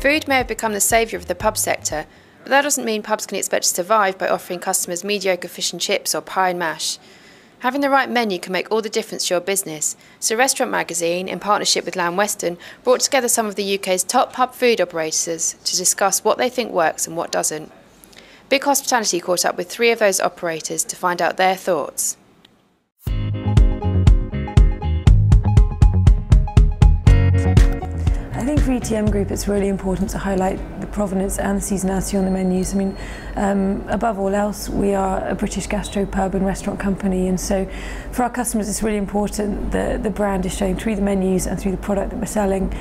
Food may have become the saviour of the pub sector, but that doesn't mean pubs can expect to survive by offering customers mediocre fish and chips or pie and mash. Having the right menu can make all the difference to your business, so Restaurant Magazine, in partnership with Lamb Weston, brought together some of the UK's top pub food operators to discuss what they think works and what doesn't. BigHospitality caught up with 3 of those operators to find out their thoughts. I think for ETM Group it's really important to highlight the provenance and the seasonality on the menus. I mean, above all else, we are a British gastropub and restaurant company, and so for our customers it's really important that the brand is shown through the menus and through the product that we're selling.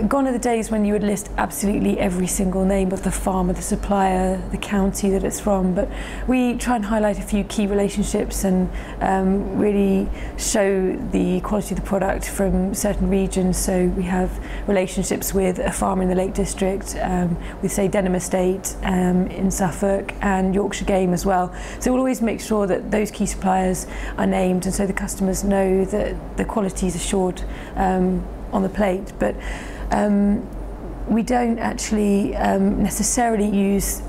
Gone are the days when you would list absolutely every single name of the farmer, the supplier, the county that it's from, but we try and highlight a few key relationships and really show the quality of the product from certain regions. So we have relationships with a farmer in the Lake District, with say Denham Estate in Suffolk, and Yorkshire Game as well. So we'll always make sure that those key suppliers are named, and so the customers know that the quality is assured on the plate. But we don't actually necessarily use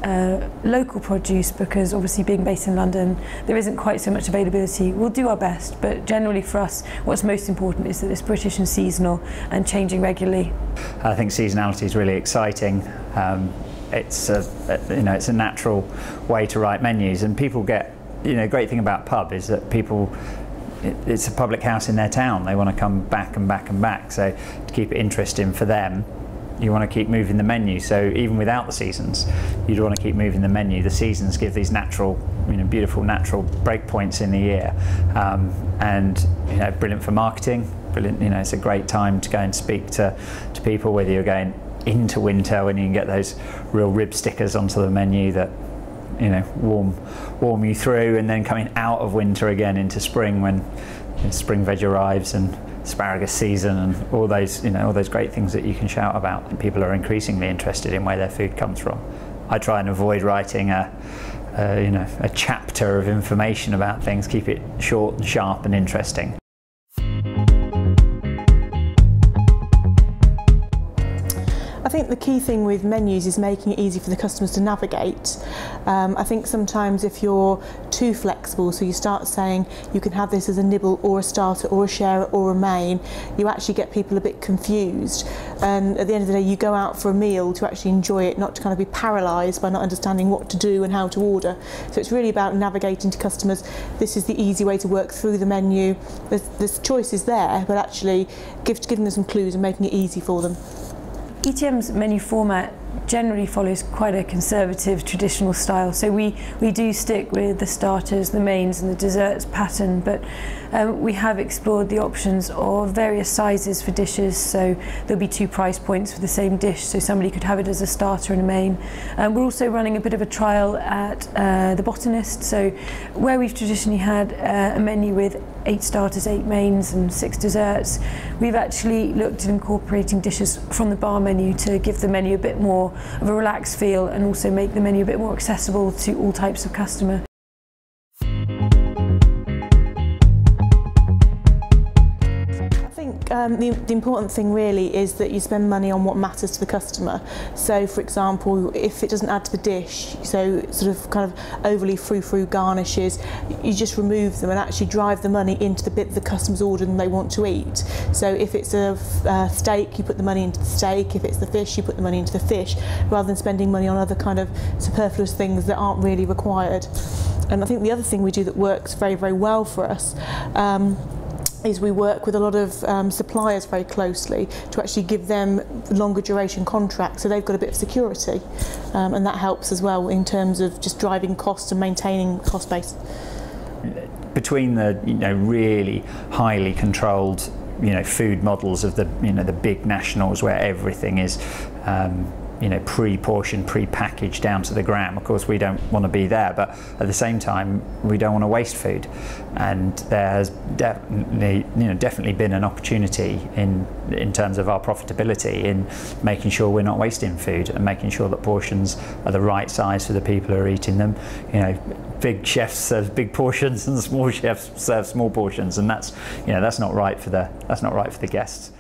local produce, because obviously being based in London there isn't quite so much availability. We'll do our best, but generally for us what's most important is that it's British and seasonal and changing regularly. I think seasonality is really exciting. It's a natural way to write menus, and people get, great thing about pub is that people, it's a public house in their town. They want to come back and back and back. So to keep it interesting for them, you want to keep moving the menu. So even without the seasons, you'd want to keep moving the menu. The seasons give these natural, beautiful natural break points in the year, and brilliant for marketing. Brilliant. It's a great time to go and speak to people, whether you're going into winter when you can get those real rib stickers onto the menu that warm you through, and then coming out of winter again into spring when spring veg arrives and asparagus season and all those great things that you can shout about, and people are increasingly interested in where their food comes from. I try and avoid writing a chapter of information about things, keep it short and sharp and interesting. I think the key thing with menus is making it easy for the customers to navigate. I think sometimes if you're too flexible, so you start saying you can have this as a nibble or a starter or a sharer or a main, you actually get people a bit confused. And at the end of the day, you go out for a meal to actually enjoy it, not to kind of be paralysed by not understanding what to do and how to order. So it's really about navigating to customers. This is the easy way to work through the menu. There's choices there, but actually giving them some clues and making it easy for them. ETM's menu format generally follows quite a conservative traditional style, so we do stick with the starters, the mains and the desserts pattern, but we have explored the options of various sizes for dishes, so there'll be 2 price points for the same dish, so somebody could have it as a starter and a main. We're also running a bit of a trial at the Botanist, so where we've traditionally had a menu with 8 starters, 8 mains and 6 desserts, we've actually looked at incorporating dishes from the bar menu to give the menu a bit more of a relaxed feel and also make the menu a bit more accessible to all types of customer. The important thing really is that you spend money on what matters to the customer. So for example, if it doesn't add to the dish, so sort of kind of overly frou-frou garnishes, you just remove them and actually drive the money into the bit the customer's ordered and they want to eat. So if it's a steak, you put the money into the steak. If it's the fish, you put the money into the fish, rather than spending money on other kind of superfluous things that aren't really required. And I think the other thing we do that works very, very well for us is we work with a lot of suppliers very closely to actually give them longer duration contracts, so they've got a bit of security, and that helps as well in terms of just driving costs and maintaining cost base. Between the really highly controlled food models of the the big nationals where everything is pre-portioned, pre-packaged down to the gram. Of course, we don't want to be there, but at the same time, we don't want to waste food. And there has definitely been an opportunity in terms of our profitability in making sure we're not wasting food and making sure that portions are the right size for the people who are eating them. Big chefs serve big portions and small chefs serve small portions, and that's not right for the guests.